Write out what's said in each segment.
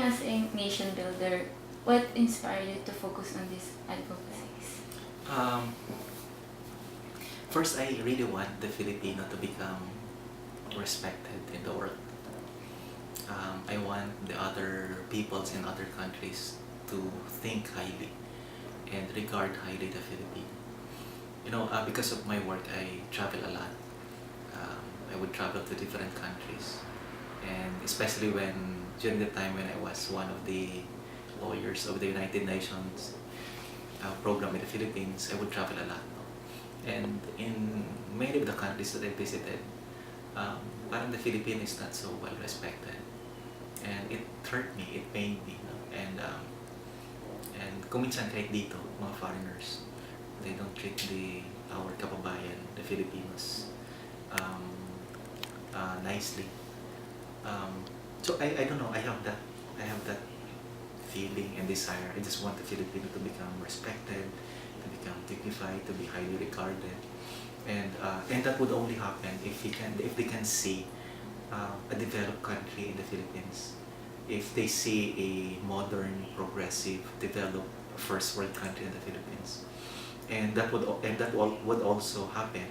Working as a nation builder, what inspired you to focus on these advocacies? Um, First, I really want the Filipino to become respected in the world. I want the other peoples in other countries to think highly and regard highly the Filipino. Because of my work, I travel a lot. I would travel to different countries, and especially during the time when I was one of the lawyers of the United Nations program in the Philippines, I would travel a lot. And in many of the countries that I visited, parang the Philippines is not so well respected, and it hurt me, it pained me, no? And kung minsan kahit dito, mga foreigners, they don't treat our kababayan, the Filipinos, um, nicely. So I don't know, I have that feeling and desire. I just want the Filipino to become respected, to become dignified, to be highly regarded, and that would only happen if they can see a developed country in the Philippines, if they see a modern, progressive, developed first world country in the Philippines, and would also happen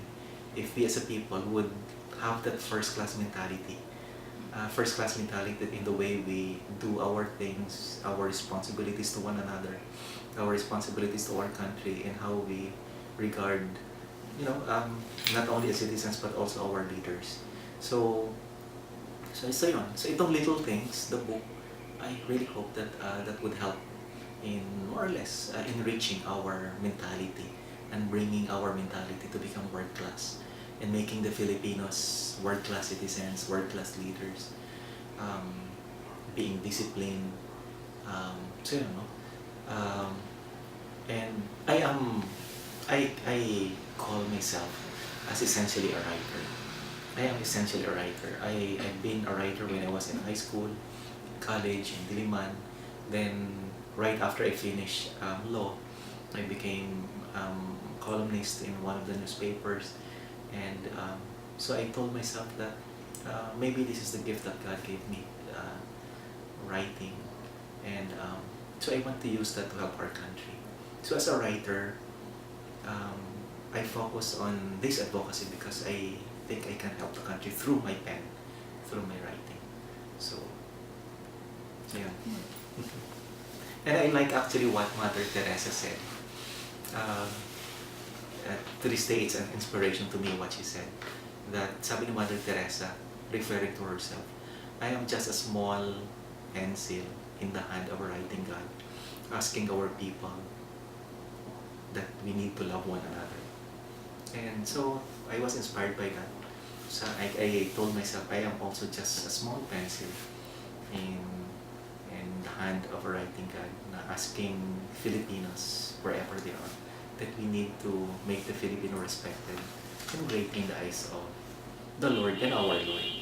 if we as a people would have that first class mentality in the way we do our things, our responsibilities to one another, our responsibilities to our country, and how we regard, not only as citizens but also our leaders. So yun. So itong little things, the book, I really hope that that would help in more or less enriching our mentality and bringing our mentality to become world class and making the Filipinos world class citizens, world class leaders, being disciplined. So yun, no? And I call myself as essentially a writer. I am essentially a writer. I've been a writer when I was in high school, college, in Diliman. Then, right after I finished law, I became columnist in one of the newspapers. And so I told myself that maybe this is the gift that God gave me, writing. And so I want to use that to help our country. So as a writer, I focus on this advocacy because I think I can help the country through my pen, through my writing. So, yeah. And I like actually what Mother Teresa said. To this day, it's an inspiration to me what she said. That sabi ni Mother Teresa, referring to herself, I am just a small pencil in the hand of a writing God, asking our people that we need to love one another. And so I was inspired by that. So I told myself I am also just a small pencil in the hand of a writing God, na asking Filipinos wherever they are that we need to make the Filipino respected and great in the eyes of the Lord and our Lord.